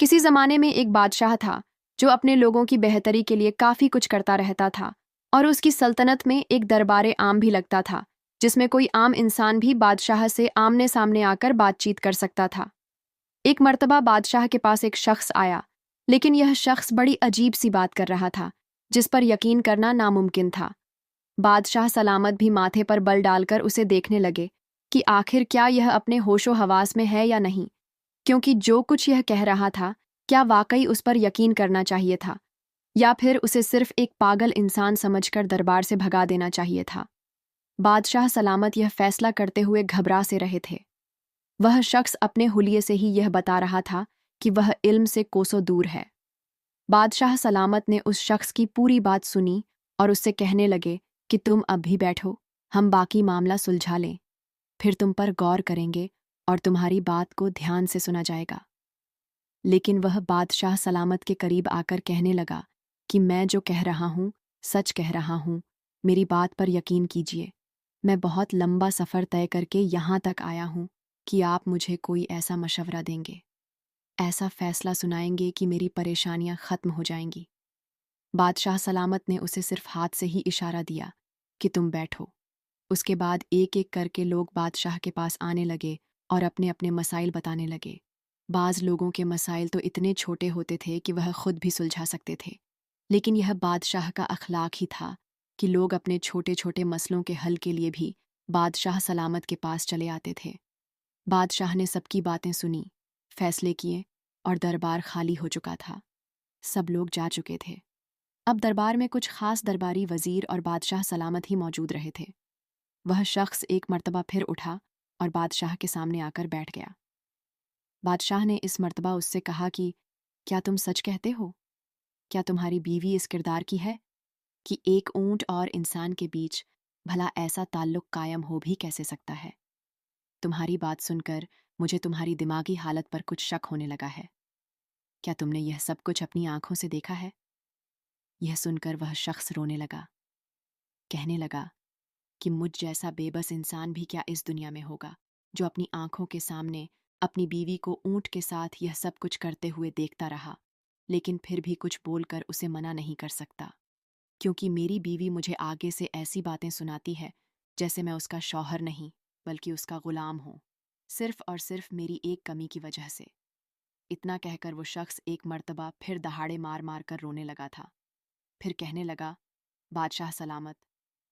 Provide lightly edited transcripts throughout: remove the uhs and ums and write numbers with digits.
किसी जमाने में एक बादशाह था जो अपने लोगों की बेहतरी के लिए काफी कुछ करता रहता था। और उसकी सल्तनत में एक दरबारे आम भी लगता था, जिसमें कोई आम इंसान भी बादशाह से आमने सामने आकर बातचीत कर सकता था। एक मर्तबा बादशाह के पास एक शख्स आया, लेकिन यह शख्स बड़ी अजीब सी बात कर रहा था, जिस पर यकीन करना नामुमकिन था। बादशाह सलामत भी माथे पर बल डालकर उसे देखने लगे कि आखिर क्या यह अपने होशो हवास में है या नहीं, क्योंकि जो कुछ यह कह रहा था, क्या वाकई उस पर यकीन करना चाहिए था, या फिर उसे सिर्फ एक पागल इंसान समझकर दरबार से भगा देना चाहिए था। बादशाह सलामत यह फैसला करते हुए घबरा से रहे थे। वह शख्स अपने हुलिये से ही यह बता रहा था कि वह इल्म से कोसों दूर है। बादशाह सलामत ने उस शख्स की पूरी बात सुनी और उससे कहने लगे कि तुम अब भी बैठो, हम बाकी मामला सुलझा लें, फिर तुम पर गौर करेंगे और तुम्हारी बात को ध्यान से सुना जाएगा। लेकिन वह बादशाह सलामत के करीब आकर कहने लगा कि मैं जो कह रहा हूँ सच कह रहा हूँ, मेरी बात पर यकीन कीजिए। मैं बहुत लंबा सफ़र तय करके यहाँ तक आया हूँ कि आप मुझे कोई ऐसा मशवरा देंगे, ऐसा फैसला सुनाएंगे कि मेरी परेशानियाँ ख़त्म हो जाएंगी। बादशाह सलामत ने उसे सिर्फ हाथ से ही इशारा दिया कि तुम बैठो। उसके बाद एक एक करके लोग बादशाह के पास आने लगे और अपने अपने मसाइल बताने लगे। बाज़ लोगों के मसाइल तो इतने छोटे होते थे कि वह खुद भी सुलझा सकते थे, लेकिन यह बादशाह का अखलाक ही था कि लोग अपने छोटे छोटे मसलों के हल के लिए भी बादशाह सलामत के पास चले आते थे। बादशाह ने सबकी बातें सुनी, फैसले किए और दरबार खाली हो चुका था। सब लोग जा चुके थे। अब दरबार में कुछ खास दरबारी वजीर और बादशाह सलामत ही मौजूद रहे थे। वह शख्स एक मर्तबा फिर उठा और बादशाह के सामने आकर बैठ गया। बादशाह ने इस मर्तबा उससे कहा कि क्या तुम सच कहते हो? क्या तुम्हारी बीवी इस किरदार की है कि एक ऊंट और इंसान के बीच भला ऐसा ताल्लुक कायम हो भी कैसे सकता है? तुम्हारी बात सुनकर मुझे तुम्हारी दिमागी हालत पर कुछ शक होने लगा है। क्या तुमने यह सब कुछ अपनी आंखों से देखा है? यह सुनकर वह शख्स रोने लगा, कहने लगा कि मुझ जैसा बेबस इंसान भी क्या इस दुनिया में होगा जो अपनी आंखों के सामने अपनी बीवी को ऊंट के साथ यह सब कुछ करते हुए देखता रहा, लेकिन फिर भी कुछ बोलकर उसे मना नहीं कर सकता, क्योंकि मेरी बीवी मुझे आगे से ऐसी बातें सुनाती है जैसे मैं उसका शौहर नहीं बल्कि उसका गुलाम हूँ, सिर्फ और सिर्फ मेरी एक कमी की वजह से। इतना कहकर वो शख्स एक मर्तबा फिर दहाड़े मार मार कर रोने लगा था। फिर कहने लगा, बादशाह सलामत,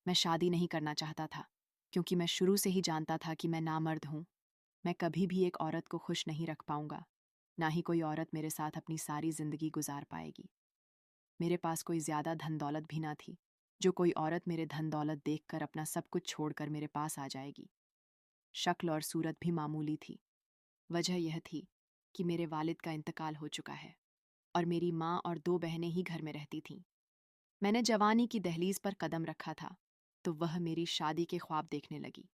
मैं शादी नहीं करना चाहता था, क्योंकि मैं शुरू से ही जानता था कि मैं नामर्द हूँ। मैं कभी भी एक औरत को खुश नहीं रख पाऊंगा, ना ही कोई औरत मेरे साथ अपनी सारी जिंदगी गुजार पाएगी। मेरे पास कोई ज्यादा धन दौलत भी ना थी, जो कोई औरत मेरे धन दौलत देखकर अपना सब कुछ छोड़कर मेरे पास आ जाएगी। शक्ल और सूरत भी मामूली थी। वजह यह थी कि मेरे वालिद का इंतकाल हो चुका है और मेरी माँ और दो बहनें ही घर में रहती थीं। मैंने जवानी की दहलीज पर कदम रखा था तो वह मेरी शादी के ख्वाब देखने लगी।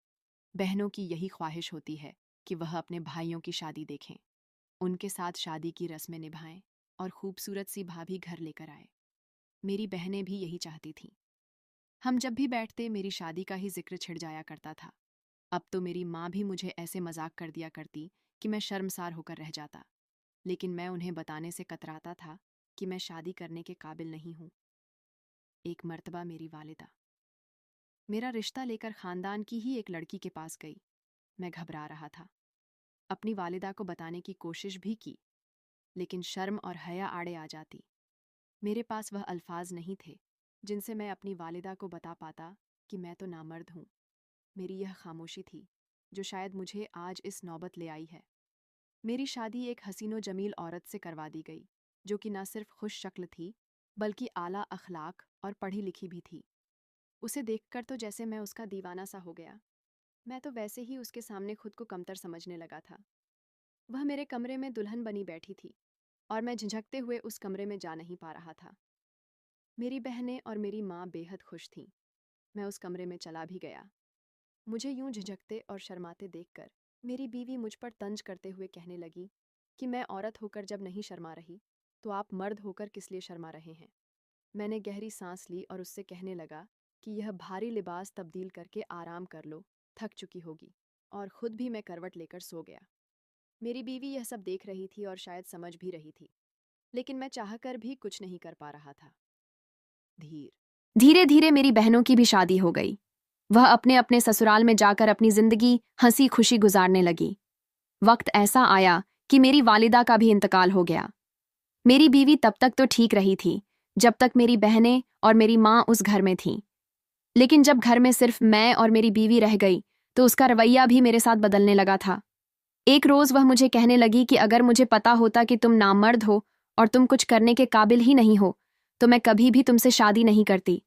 बहनों की यही ख्वाहिश होती है कि वह अपने भाइयों की शादी देखें, उनके साथ शादी की रस्में निभाएं और खूबसूरत सी भाभी घर लेकर आए। मेरी बहनें भी यही चाहती थीं। हम जब भी बैठते मेरी शादी का ही जिक्र छिड़ जाया करता था। अब तो मेरी माँ भी मुझे ऐसे मजाक कर दिया करती कि मैं शर्मसार होकर रह जाता, लेकिन मैं उन्हें बताने से कतराता था कि मैं शादी करने के काबिल नहीं हूँ। एक मर्तबा मेरी वालिदा मेरा रिश्ता लेकर खानदान की ही एक लड़की के पास गई। मैं घबरा रहा था, अपनी वालिदा को बताने की कोशिश भी की, लेकिन शर्म और हया आड़े आ जाती। मेरे पास वह अल्फाज नहीं थे जिनसे मैं अपनी वालिदा को बता पाता कि मैं तो नामर्द हूँ। मेरी यह खामोशी थी जो शायद मुझे आज इस नौबत ले आई है। मेरी शादी एक हसीनो जमील औरत से करवा दी गई, जो कि न सिर्फ खुश शक्ल थी बल्कि आला अखलाक और पढ़ी लिखी भी थी। उसे देखकर तो जैसे मैं उसका दीवाना सा हो गया। मैं तो वैसे ही उसके सामने खुद को कमतर समझने लगा था। वह मेरे कमरे में दुल्हन बनी बैठी थी और मैं झिझकते हुए उस कमरे में जा नहीं पा रहा था। मेरी बहनें और मेरी माँ बेहद खुश थीं। मैं उस कमरे में चला भी गया। मुझे यूं झिझकते और शर्माते देखकर मेरी बीवी मुझ पर तंज करते हुए कहने लगी कि मैं औरत होकर जब नहीं शर्मा रही तो आप मर्द होकर किस लिए शर्मा रहे हैं। मैंने गहरी सांस ली और उससे कहने लगा कि यह भारी लिबास तब्दील करके आराम कर लो, थक चुकी होगी, और खुद भी मैं करवट लेकर सो गया। मेरी बीवी यह सब देख रही थी और शायद समझ भी रही थी, लेकिन मैं चाहकर भी कुछ नहीं कर पा रहा था। धीरे धीरे मेरी बहनों की भी शादी हो गई। वह अपने अपने ससुराल में जाकर अपनी जिंदगी हंसी खुशी गुजारने लगी। वक्त ऐसा आया कि मेरी वालिदा का भी इंतकाल हो गया। मेरी बीवी तब तक तो ठीक रही थी, जब तक मेरी बहनें और मेरी माँ उस घर में थीं। लेकिन जब घर में सिर्फ मैं और मेरी बीवी रह गई, तो उसका रवैया भी मेरे साथ बदलने लगा था। एक रोज वह मुझे कहने लगी कि अगर मुझे पता होता कि तुम नामर्द हो और तुम कुछ करने के काबिल ही नहीं हो, तो मैं कभी भी तुमसे शादी नहीं करती।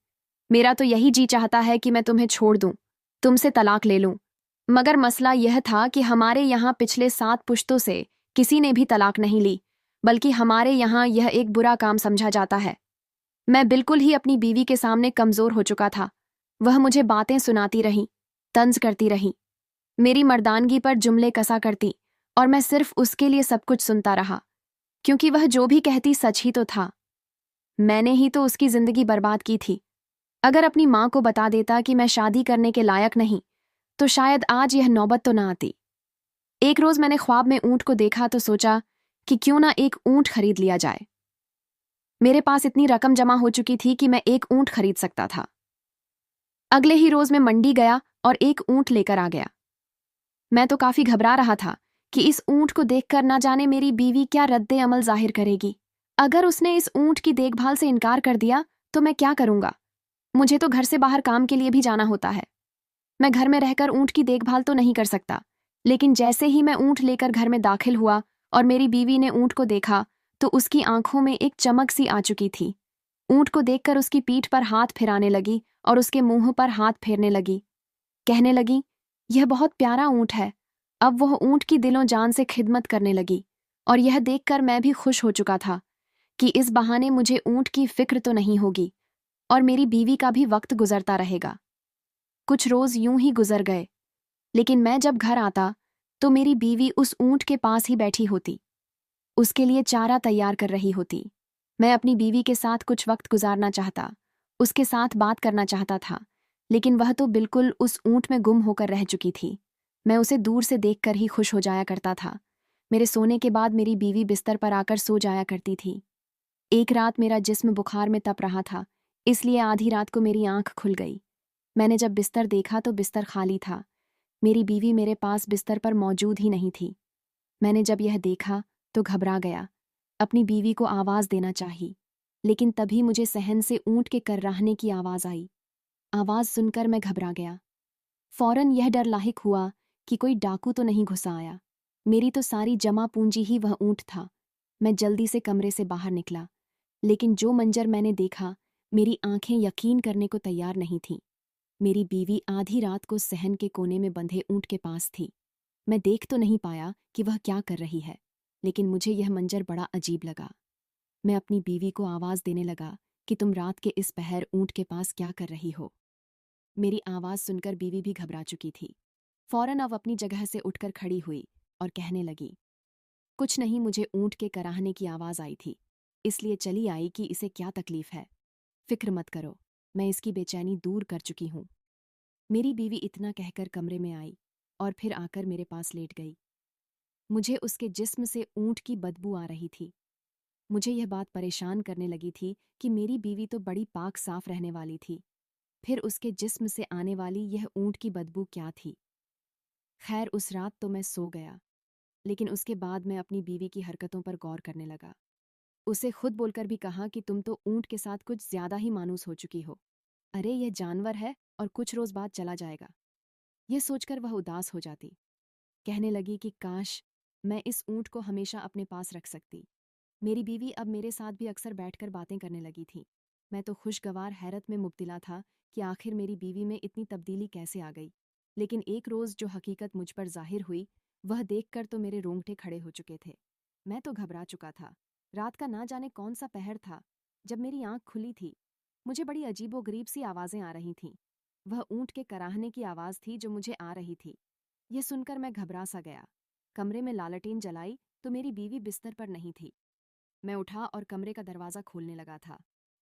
मेरा तो यही जी चाहता है कि मैं तुम्हें छोड़ दूं, तुमसे तलाक ले लूं। मगर मसला यह था कि हमारे यहाँ पिछले 7 पुश्तों से किसी ने भी तलाक नहीं ली, बल्कि हमारे यहाँ यह एक बुरा काम समझा जाता है। मैं बिल्कुल ही अपनी बीवी के सामने कमजोर हो चुका था। वह मुझे बातें सुनाती रही, तंज करती रही, मेरी मर्दानगी पर जुमले कसा करती, और मैं सिर्फ उसके लिए सब कुछ सुनता रहा, क्योंकि वह जो भी कहती सच ही तो था। मैंने ही तो उसकी जिंदगी बर्बाद की थी। अगर अपनी माँ को बता देता कि मैं शादी करने के लायक नहीं, तो शायद आज यह नौबत तो ना आती। एक रोज मैंने ख्वाब में ऊंट को देखा तो सोचा कि क्यों ना एक ऊंट खरीद लिया जाए। मेरे पास इतनी रकम जमा हो चुकी थी कि मैं एक ऊंट खरीद सकता था। अगले ही रोज मैं मंडी गया और एक ऊंट लेकर आ गया। मैं तो काफी घबरा रहा था कि इस ऊंट को देखकर ना जाने मेरी बीवी क्या रद्दे अमल जाहिर करेगी। अगर उसने इस ऊंट की देखभाल से इनकार कर दिया तो मैं क्या करूंगा? मुझे तो घर से बाहर काम के लिए भी जाना होता है। मैं घर में रहकर ऊंट की देखभाल तो नहीं कर सकता। लेकिन जैसे ही मैं ऊंट लेकर घर में दाखिल हुआ और मेरी बीवी ने ऊंट को देखा, तो उसकी आंखों में एक चमक सी आ चुकी थी। ऊंट को देखकर उसकी पीठ पर हाथ फिराने लगी और उसके मुंह पर हाथ फेरने लगी। कहने लगी, यह बहुत प्यारा ऊंट है। अब वह ऊंट की दिलों जान से खिदमत करने लगी, और यह देखकर मैं भी खुश हो चुका था कि इस बहाने मुझे ऊंट की फिक्र तो नहीं होगी और मेरी बीवी का भी वक्त गुजरता रहेगा। कुछ रोज यूं ही गुजर गए, लेकिन मैं जब घर आता तो मेरी बीवी उस ऊंट के पास ही बैठी होती, उसके लिए चारा तैयार कर रही होती। मैं अपनी बीवी के साथ कुछ वक्त गुजारना चाहता, उसके साथ बात करना चाहता था, लेकिन वह तो बिल्कुल उस ऊंट में गुम होकर रह चुकी थी। मैं उसे दूर से देखकर ही खुश हो जाया करता था। मेरे सोने के बाद मेरी बीवी बिस्तर पर आकर सो जाया करती थी। एक रात मेरा जिस्म बुखार में तप रहा था, इसलिए आधी रात को मेरी आंख खुल गई। मैंने जब बिस्तर देखा तो बिस्तर खाली था। मेरी बीवी मेरे पास बिस्तर पर मौजूद ही नहीं थी। मैंने जब यह देखा तो घबरा गया। अपनी बीवी को आवाज देना चाही, लेकिन तभी मुझे सहन से ऊंट के कर्राहने की आवाज आई। आवाज सुनकर मैं घबरा गया। फौरन यह डर लाहिक हुआ कि कोई डाकू तो नहीं घुसा आया। मेरी तो सारी जमा पूंजी ही वह ऊंट था। मैं जल्दी से कमरे से बाहर निकला, लेकिन जो मंजर मैंने देखा, मेरी आंखें यकीन करने को तैयार नहीं थीं। मेरी बीवी आधी रात को सहन के कोने में बंधे ऊंट के पास थी। मैं देख तो नहीं पाया कि वह क्या कर रही है, लेकिन मुझे यह मंजर बड़ा अजीब लगा। मैं अपनी बीवी को आवाज देने लगा कि तुम रात के इस पहर ऊंट के पास क्या कर रही हो। मेरी आवाज सुनकर बीवी भी घबरा चुकी थी। फौरन अब अपनी जगह से उठकर खड़ी हुई और कहने लगी, कुछ नहीं, मुझे ऊंट के कराहने की आवाज आई थी, इसलिए चली आई कि इसे क्या तकलीफ है। फिक्र मत करो, मैं इसकी बेचैनी दूर कर चुकी हूं। मेरी बीवी इतना कहकर कमरे में आई और फिर आकर मेरे पास लेट गई। मुझे उसके जिस्म से ऊंट की बदबू आ रही थी। मुझे यह बात परेशान करने लगी थी कि मेरी बीवी तो बड़ी पाक साफ रहने वाली थी, फिर उसके जिस्म से आने वाली यह ऊंट की बदबू क्या थी। खैर, उस रात तो मैं सो गया, लेकिन उसके बाद मैं अपनी बीवी की हरकतों पर गौर करने लगा। उसे खुद बोलकर भी कहा कि तुम तो ऊंट के साथ कुछ ज्यादा ही मानूस हो चुकी हो। अरे, यह जानवर है और कुछ रोज बाद चला जाएगा। यह सोचकर वह उदास हो जाती। कहने लगी कि काश मैं इस ऊंट को हमेशा अपने पास रख सकती। मेरी बीवी अब मेरे साथ भी अक्सर बैठकर बातें करने लगी थी। मैं तो खुशगवार हैरत में मुब्तिला था कि आखिर मेरी बीवी में इतनी तब्दीली कैसे आ गई। लेकिन एक रोज़ जो हकीकत मुझ पर जाहिर हुई, वह देखकर तो मेरे रोंगटे खड़े हो चुके थे। मैं तो घबरा चुका था। रात का ना जाने कौन सा पहर था जब मेरी आंख खुली थी। मुझे बड़ी अजीबोगरीब सी आवाज़ें आ रही थीं। वह ऊंट के कराहने की आवाज़ थी जो मुझे आ रही थी। यह सुनकर मैं घबरा सा गया। कमरे में लालटेन जलाई तो मेरी बीवी बिस्तर पर नहीं थी। मैं उठा और कमरे का दरवाज़ा खोलने लगा था।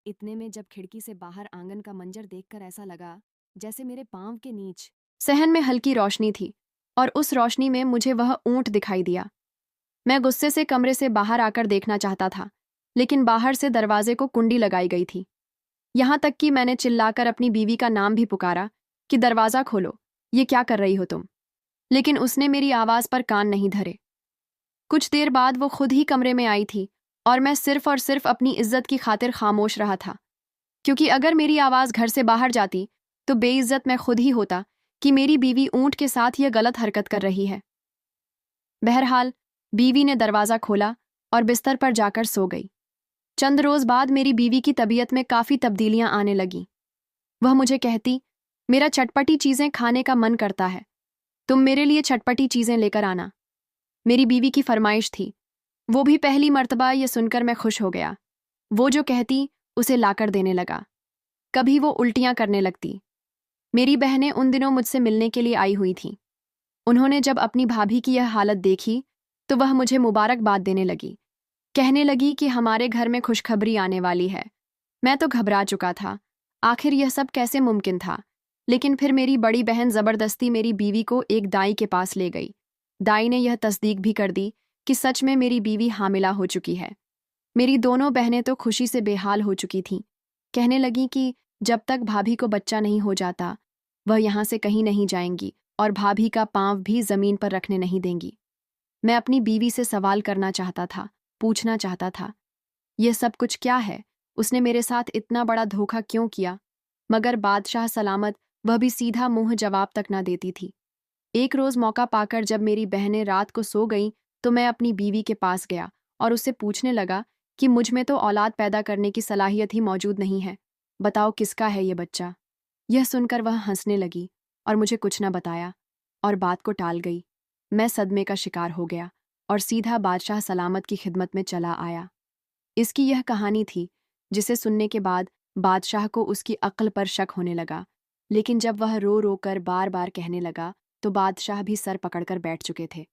इतने में जब खिड़की से बाहर आंगन का मंजर देखकर ऐसा लगा जैसे मेरे पांव के नीच सहन में हल्की रोशनी थी, और उस रोशनी में मुझे वह ऊंट दिखाई दिया। मैं गुस्से से कमरे से बाहर आकर देखना चाहता था, लेकिन बाहर से दरवाजे को कुंडी लगाई गई थी। यहां तक कि मैंने चिल्लाकर अपनी बीवी का नाम भी पुकारा कि दरवाजा खोलो, ये क्या कर रही हो तुम। लेकिन उसने मेरी आवाज पर कान नहीं धरे। कुछ देर बाद वो खुद ही कमरे में आई थी और मैं सिर्फ और सिर्फ अपनी इज्जत की खातिर खामोश रहा था, क्योंकि अगर मेरी आवाज घर से बाहर जाती तो बेइज्जत मैं खुद ही होता कि मेरी बीवी ऊंट के साथ यह गलत हरकत कर रही है। बहरहाल बीवी ने दरवाजा खोला और बिस्तर पर जाकर सो गई। चंद रोज बाद मेरी बीवी की तबीयत में काफी तब्दीलियां आने लगीं। वह मुझे कहती, मेरा चटपटी चीजें खाने का मन करता है, तुम मेरे लिए चटपटी चीजें लेकर आना। मेरी बीवी की फरमाइश थी। वो भी पहली मर्तबा ये सुनकर मैं खुश हो गया। वो जो कहती उसे लाकर देने लगा। कभी वो उल्टियां करने लगती। मेरी बहनें उन दिनों मुझसे मिलने के लिए आई हुई थीं। उन्होंने जब अपनी भाभी की यह हालत देखी तो वह मुझे मुबारकबाद देने लगी। कहने लगी कि हमारे घर में खुशखबरी आने वाली है। मैं तो घबरा चुका था, आखिर यह सब कैसे मुमकिन था। लेकिन फिर मेरी बड़ी बहन जबरदस्ती मेरी बीवी को एक दाई के पास ले गई। दाई ने यह तस्दीक भी कर दी कि सच में मेरी बीवी हामिला हो चुकी है। मेरी दोनों बहनें तो खुशी से बेहाल हो चुकी थीं। कहने लगीं कि जब तक भाभी को बच्चा नहीं हो जाता वह यहाँ से कहीं नहीं जाएंगी और भाभी का पांव भी जमीन पर रखने नहीं देंगी। मैं अपनी बीवी से सवाल करना चाहता था, पूछना चाहता था, यह सब कुछ क्या है, उसने मेरे साथ इतना बड़ा धोखा क्यों किया। मगर बादशाह सलामत वह भी सीधा मुंह जवाब तक ना देती थी। एक रोज मौका पाकर जब मेरी बहनें रात को सो गईं तो मैं अपनी बीवी के पास गया और उससे पूछने लगा कि मुझ में तो औलाद पैदा करने की सलाहियत ही मौजूद नहीं है, बताओ किसका है ये बच्चा। यह सुनकर वह हंसने लगी और मुझे कुछ न बताया और बात को टाल गई। मैं सदमे का शिकार हो गया और सीधा बादशाह सलामत की खिदमत में चला आया। इसकी यह कहानी थी, जिसे सुनने के बाद बादशाह को उसकी अक्ल पर शक होने लगा। लेकिन जब वह रो रो कर बार बार कहने लगा तो बादशाह भी सर पकड़कर बैठ चुके थे।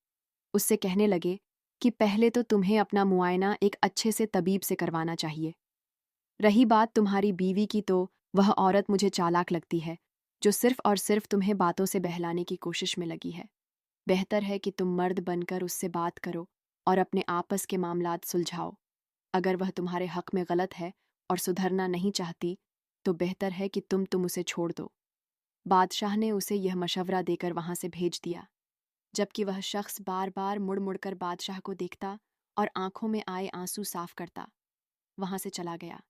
उससे कहने लगे कि पहले तो तुम्हें अपना मुआयना एक अच्छे से तबीब से करवाना चाहिए। रही बात तुम्हारी बीवी की, तो वह औरत मुझे चालाक लगती है, जो सिर्फ और सिर्फ तुम्हें बातों से बहलाने की कोशिश में लगी है। बेहतर है कि तुम मर्द बनकर उससे बात करो और अपने आपस के मामलात सुलझाओ। अगर वह तुम्हारे हक में गलत है और सुधरना नहीं चाहती तो बेहतर है कि तुम उसे छोड़ दो। बादशाह ने उसे यह मशवरा देकर वहां से भेज दिया, जबकि वह शख्स बार बार मुड़ मुड़ कर बादशाह को देखता और आंखों में आए आंसू साफ करता। वहां से चला गया।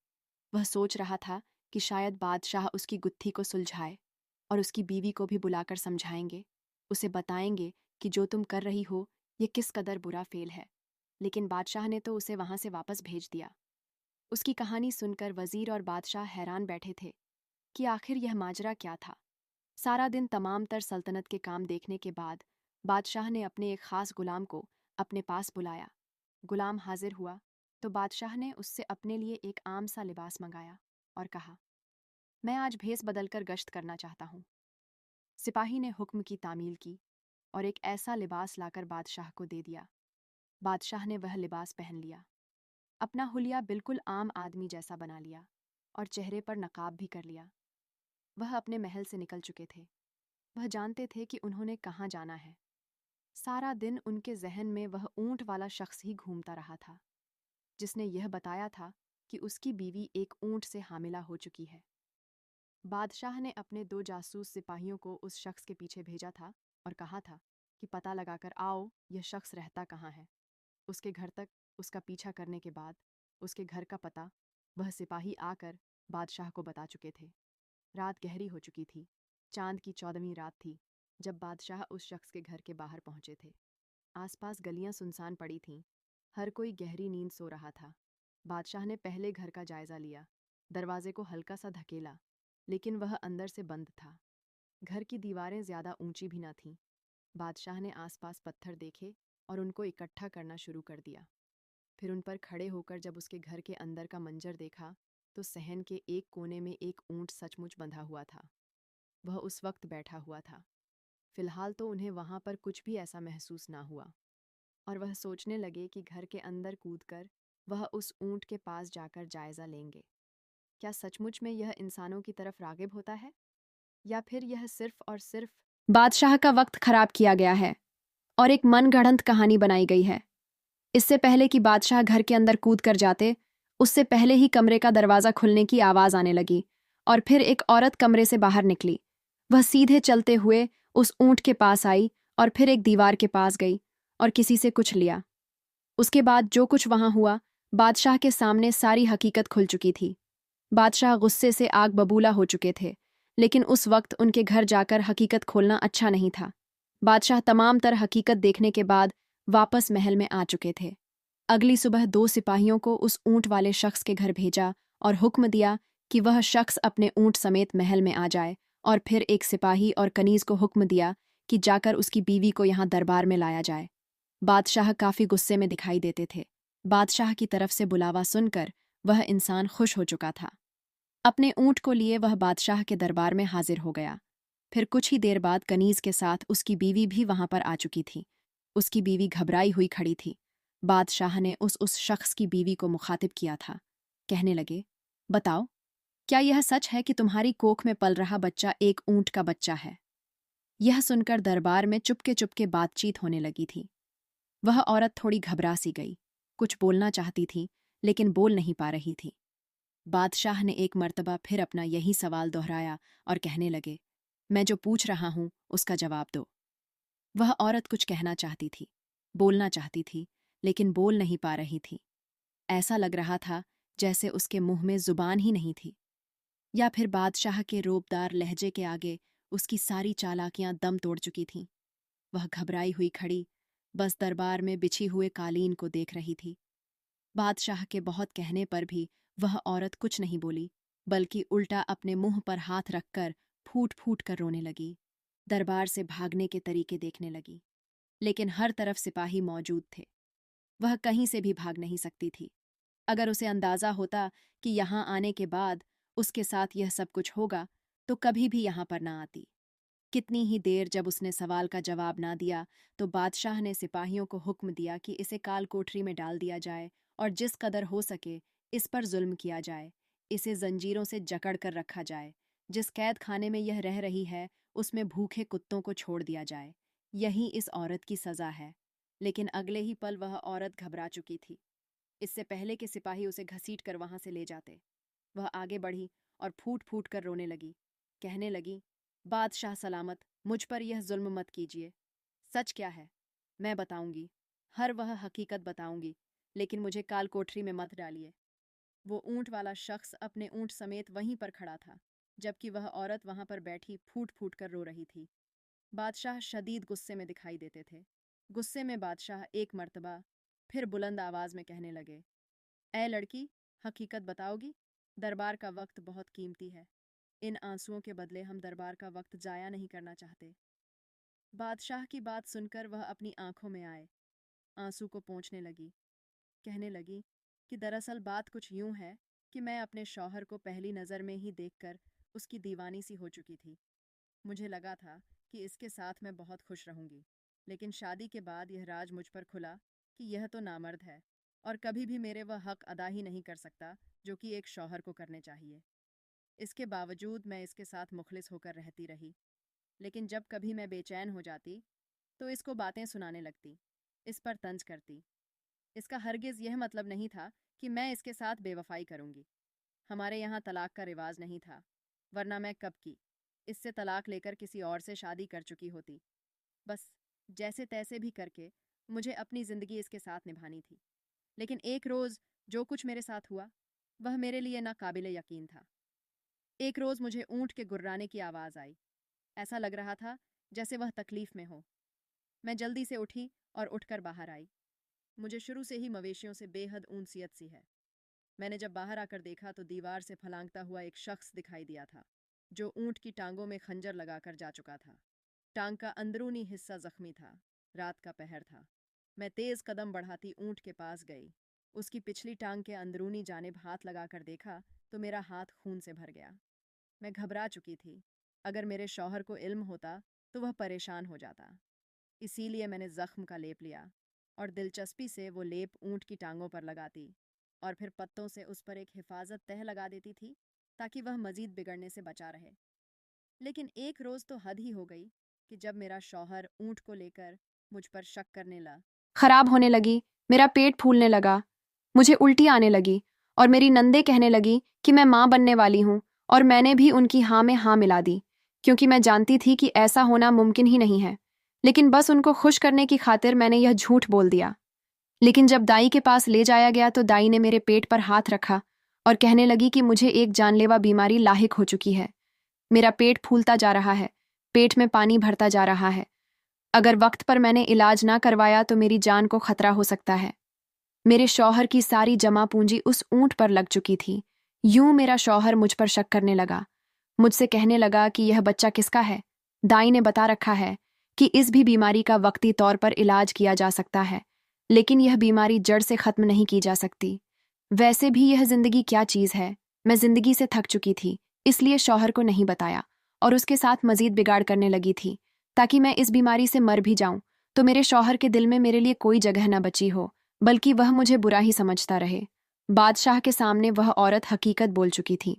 वह सोच रहा था कि शायद बादशाह उसकी गुत्थी को सुलझाए और उसकी बीवी को भी बुलाकर समझाएंगे, उसे बताएंगे कि जो तुम कर रही हो ये किस कदर बुरा फेल है। लेकिन बादशाह ने तो उसे वहां से वापस भेज दिया। उसकी कहानी सुनकर वजीर और बादशाह हैरान बैठे थे कि आखिर यह माजरा क्या था। सारा दिन तमाम तर सल्तनत के काम देखने के बाद बादशाह ने अपने एक खास गुलाम को अपने पास बुलाया। गुलाम हाजिर हुआ तो बादशाह ने उससे अपने लिए एक आम सा लिबास मंगाया और कहा, मैं आज भेस बदलकर गश्त करना चाहता हूँ। सिपाही ने हुक्म की तामील की और एक ऐसा लिबास लाकर बादशाह को दे दिया। बादशाह ने वह लिबास पहन लिया, अपना हुलिया बिल्कुल आम आदमी जैसा बना लिया और चेहरे पर नकाब भी कर लिया। वह अपने महल से निकल चुके थे। वह जानते थे कि उन्होंने कहाँ जाना है। सारा दिन उनके जहन में वह ऊंट वाला शख्स ही घूमता रहा था, जिसने यह बताया था कि उसकी बीवी एक ऊंट से हामिला हो चुकी है। बादशाह ने अपने 2 जासूस सिपाहियों को उस शख्स के पीछे भेजा था और कहा था कि पता लगाकर आओ यह शख्स रहता कहाँ है। उसके घर तक उसका पीछा करने के बाद उसके घर का पता वह सिपाही आकर बादशाह को बता चुके थे। रात गहरी हो चुकी थी। चांद की 14वीं रात थी जब बादशाह उस शख्स के घर के बाहर पहुंचे थे। आसपास गलियां सुनसान पड़ी थीं। हर कोई गहरी नींद सो रहा था। बादशाह ने पहले घर का जायजा लिया। दरवाजे को हल्का सा धकेला, लेकिन वह अंदर से बंद था। घर की दीवारें ज्यादा ऊंची भी न थीं। बादशाह ने आसपास पत्थर देखे और उनको इकट्ठा करना शुरू कर दिया। फिर उन पर खड़े होकर जब उसके घर के अंदर का मंजर देखा तो सहन के एक कोने में एक ऊंट सचमुच बंधा हुआ था। वह उस वक्त बैठा हुआ था। फिलहाल तो उन्हें वहां पर कुछ भी ऐसा महसूस ना हुआ और वह सोचने लगे कि घर के अंदर कूदकर वह उस ऊंट के पास जाकर जायजा लेंगे। क्या सचमुच में यह इंसानों की तरफ रागिब होता है, या फिर यह सिर्फ और सिर्फ बादशाह का वक्त खराब किया गया है और एक मनगढ़ंत कहानी बनाई गई है। इससे पहले कि बादशाह घर के अंदर कूद कर जाते, उससे पहले ही कमरे का दरवाज़ा खुलने की आवाज़ आने लगी और फिर एक औरत कमरे से बाहर निकली। वह सीधे चलते हुए उस ऊँट के पास आई और फिर एक दीवार के पास गई और किसी से कुछ लिया। उसके बाद जो कुछ वहां हुआ, बादशाह के सामने सारी हकीकत खुल चुकी थी। बादशाह गुस्से से आग बबूला हो चुके थे, लेकिन उस वक्त उनके घर जाकर हकीकत खोलना अच्छा नहीं था। बादशाह तमाम तर हकीकत देखने के बाद वापस महल में आ चुके थे। अगली सुबह 2 सिपाहियों को उस ऊंट वाले शख्स के घर भेजा और हुक्म दिया कि वह शख्स अपने ऊंट समेत महल में आ जाए, और फिर एक सिपाही और कनीज को हुक्म दिया कि जाकर उसकी बीवी को यहाँ दरबार में लाया जाए। बादशाह काफी गुस्से में दिखाई देते थे। बादशाह की तरफ से बुलावा सुनकर वह इंसान खुश हो चुका था। अपने ऊंट को लिए वह बादशाह के दरबार में हाजिर हो गया। फिर कुछ ही देर बाद कनीज के साथ उसकी बीवी भी वहां पर आ चुकी थी। उसकी बीवी घबराई हुई खड़ी थी। बादशाह ने उस शख्स की बीवी को मुखातिब किया था। कहने लगे, बताओ, क्या यह सच है कि तुम्हारी कोख में पल रहा बच्चा एक ऊंट का बच्चा है? यह सुनकर दरबार में चुपके चुपके बातचीत होने लगी थी। वह औरत थोड़ी घबरा सी गई, कुछ बोलना चाहती थी लेकिन बोल नहीं पा रही थी। बादशाह ने एक मर्तबा फिर अपना यही सवाल दोहराया और कहने लगे, मैं जो पूछ रहा हूं उसका जवाब दो। वह औरत कुछ कहना चाहती थी, बोलना चाहती थी, लेकिन बोल नहीं पा रही थी। ऐसा लग रहा था जैसे उसके मुंह में जुबान ही नहीं थी, या फिर बादशाह के रोबदार लहजे के आगे उसकी सारी चालाकियां दम तोड़ चुकी थीं। वह घबराई हुई खड़ी बस दरबार में बिछी हुए कालीन को देख रही थी। बादशाह के बहुत कहने पर भी वह औरत कुछ नहीं बोली, बल्कि उल्टा अपने मुंह पर हाथ रखकर फूट फूट कर रोने लगी। दरबार से भागने के तरीके देखने लगी, लेकिन हर तरफ सिपाही मौजूद थे। वह कहीं से भी भाग नहीं सकती थी। अगर उसे अंदाजा होता कि यहाँ आने के बाद उसके साथ यह सब कुछ होगा, तो कभी भी यहाँ पर ना आती। कितनी ही देर जब उसने सवाल का जवाब ना दिया, तो बादशाह ने सिपाहियों को हुक्म दिया कि इसे काल कोठरी में डाल दिया जाए और जिस कदर हो सके इस पर जुल्म किया जाए। इसे जंजीरों से जकड़ कर रखा जाए। जिस कैद खाने में यह रह रही है उसमें भूखे कुत्तों को छोड़ दिया जाए। यही इस औरत की सजा है। लेकिन अगले ही पल वह औरत घबरा चुकी थी। इससे पहले कि सिपाही उसे घसीट कर वहां से ले जाते, वह आगे बढ़ी और फूट फूट कर रोने लगी। कहने लगी, बादशाह सलामत, मुझ पर यह जुल्म मत कीजिए। सच क्या है मैं बताऊंगी, हर वह हकीकत बताऊंगी, लेकिन मुझे काल कोठरी में मत डालिए। वो ऊंट वाला शख्स अपने ऊंट समेत वहीं पर खड़ा था, जबकि वह औरत वहां पर बैठी फूट फूट कर रो रही थी। बादशाह शदीद गुस्से में दिखाई देते थे। गुस्से में बादशाह एक मर्तबा फिर बुलंद आवाज में कहने लगे, ऐ लड़की, हकीकत बताओगी? दरबार का वक्त बहुत कीमती है। इन आंसुओं के बदले हम दरबार का वक्त जाया नहीं करना चाहते। बादशाह की बात सुनकर वह अपनी आंखों में आए आंसू को पोंछने लगी। कहने लगी कि दरअसल बात कुछ यूं है कि मैं अपने शौहर को पहली नज़र में ही देखकर उसकी दीवानी सी हो चुकी थी। मुझे लगा था कि इसके साथ मैं बहुत खुश रहूंगी, लेकिन शादी के बाद यह राज मुझ पर खुला कि यह तो नामर्द है और कभी भी मेरे वह हक अदा ही नहीं कर सकता जो कि एक शौहर को करने चाहिए। इसके बावजूद मैं इसके साथ मुखलिस होकर रहती रही, लेकिन जब कभी मैं बेचैन हो जाती तो इसको बातें सुनाने लगती, इस पर तंज करती। इसका हरगिज यह मतलब नहीं था कि मैं इसके साथ बेवफाई करूंगी। हमारे यहाँ तलाक का रिवाज नहीं था, वरना मैं कब की इससे तलाक लेकर किसी और से शादी कर चुकी होती। बस जैसे तैसे भी करके मुझे अपनी जिंदगी इसके साथ निभानी थी। लेकिन एक रोज जो कुछ मेरे साथ हुआ वह मेरे लिए नाकाबिले यकीन था। एक रोज मुझे ऊंट के गुर्राने की आवाज आई। ऐसा लग रहा था जैसे वह तकलीफ में हो। मैं जल्दी से उठी और उठकर बाहर आई। मुझे शुरू से ही मवेशियों से बेहद ऊंसियत सी है। मैंने जब बाहर आकर देखा तो दीवार से फलांगता हुआ एक शख्स दिखाई दिया था, जो ऊंट की टांगों में खंजर लगाकर जा चुका था। टांग का अंदरूनी हिस्सा जख्मी था। रात का पहर था। मैं तेज कदम बढ़ाती ऊंट के पास गई। उसकी पिछली टांग के अंदरूनी जानिब हाथ लगाकर देखा तो मेरा हाथ खून से भर गया। मैं घबरा चुकी थी। अगर मेरे शौहर को इल्म होता तो वह परेशान हो जाता। इसीलिए मैंने जख्म का लेप लिया और दिलचस्पी से वो लेप ऊंट की टांगों पर लगाती और फिर पत्तों से उस पर एक हिफाजत तह लगा देती थी ताकि वह मजीद बिगड़ने से बचा रहे। लेकिन एक रोज तो हद ही हो गई कि जब मेरा शौहर ऊंट को लेकर मुझ पर शक करने लगा खराब होने लगी, मेरा पेट फूलने लगा, मुझे उल्टी आने लगी और मेरी नंदे कहने लगी कि मैं माँ बनने वाली हूँ और मैंने भी उनकी हाँ में हाँ मिला दी क्योंकि मैं जानती थी कि ऐसा होना मुमकिन ही नहीं है। लेकिन बस उनको खुश करने की खातिर मैंने यह झूठ बोल दिया। लेकिन जब दाई के पास ले जाया गया तो दाई ने मेरे पेट पर हाथ रखा और कहने लगी कि मुझे एक जानलेवा बीमारी लाहिक हो चुकी है। मेरा पेट फूलता जा रहा है, पेट में पानी भरता जा रहा है। अगर वक्त पर मैंने इलाज ना करवाया तो मेरी जान को खतरा हो सकता है। मेरे शौहर की सारी जमा पूंजी उस ऊंट पर लग चुकी थी। यूं मेरा शौहर मुझ पर शक करने लगा, मुझसे कहने लगा कि यह बच्चा किसका है। दाई ने बता रखा है कि इस भी बीमारी का वक्ती तौर पर इलाज किया जा सकता है, लेकिन यह बीमारी जड़ से खत्म नहीं की जा सकती। वैसे भी यह जिंदगी क्या चीज है। मैं जिंदगी से थक चुकी थी, इसलिए शौहर को नहीं बताया और उसके साथ मजीद बिगाड़ करने लगी थी ताकि मैं इस बीमारी से मर भी जाऊं तो मेरे शौहर के दिल में मेरे लिए कोई जगह न बची हो, बल्कि वह मुझे बुरा ही समझता रहे। बादशाह के सामने वह औरत हकीकत बोल चुकी थी।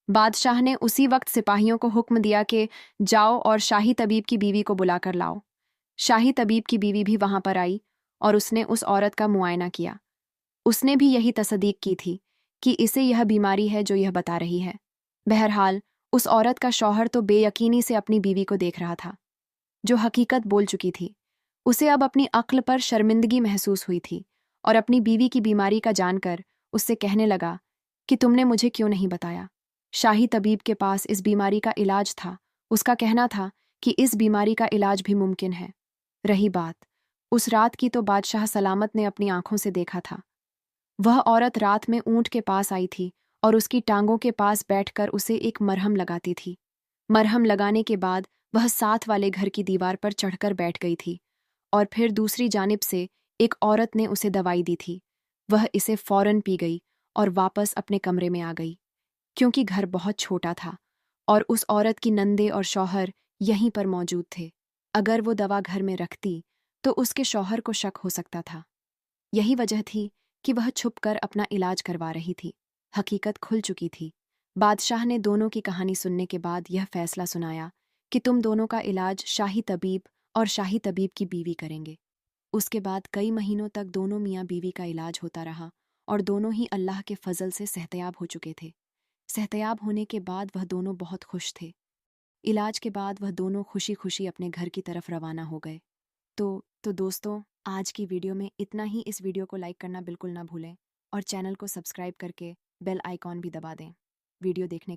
बादशाह ने उसी वक्त सिपाहियों को हुक्म दिया कि जाओ और शाही तबीब की बीवी को बुलाकर लाओ। शाही तबीब की बीवी भी वहां पर आई और उसने उस औरत का मुआयना किया। उसने भी यही तस्दीक की थी कि इसे यह बीमारी है जो यह बता रही है। बहरहाल उस औरत का शौहर तो बेयकीनी से अपनी बीवी को देख रहा था जो हकीकत बोल चुकी थी। उसे अब अपनी अक्ल पर शर्मिंदगी महसूस हुई थी और अपनी बीवी की बीमारी का जानकर उससे कहने लगा कि तुमने मुझे क्यों नहीं बताया। शाही तबीब के पास इस बीमारी का इलाज था। उसका कहना था कि इस बीमारी का इलाज भी मुमकिन है। रही बात उस रात की, तो बादशाह सलामत ने अपनी आंखों से देखा था। वह औरत रात में ऊंट के पास आई थी और उसकी टांगों के पास बैठकर उसे एक मरहम लगाती थी। मरहम लगाने के बाद वह साथ वाले घर की दीवार पर चढ़कर बैठ गई थी और फिर दूसरी जानिब से एक औरत ने उसे दवाई दी थी। वह इसे फौरन पी गई और वापस अपने कमरे में आ गई क्योंकि घर बहुत छोटा था और उस औरत की नंदे और शौहर यहीं पर मौजूद थे। अगर वो दवा घर में रखती तो उसके शौहर को शक हो सकता था। यही वजह थी कि वह छुपकर अपना इलाज करवा रही थी। हकीकत खुल चुकी थी। बादशाह ने दोनों की कहानी सुनने के बाद यह फैसला सुनाया कि तुम दोनों का इलाज शाही तबीब और शाही तबीब की बीवी करेंगे। उसके बाद कई महीनों तक दोनों मियाँ बीवी का इलाज होता रहा और दोनों ही अल्लाह के फजल से सेहतयाब हो चुके थे। सेहतयाब होने के बाद वह दोनों बहुत खुश थे। इलाज के बाद वह दोनों खुशी खुशी अपने घर की तरफ रवाना हो गए। तो दोस्तों, आज की वीडियो में इतना ही। इस वीडियो को लाइक करना बिल्कुल ना भूलें और चैनल को सब्सक्राइब करके बेल आइकॉन भी दबा दें। वीडियो देखने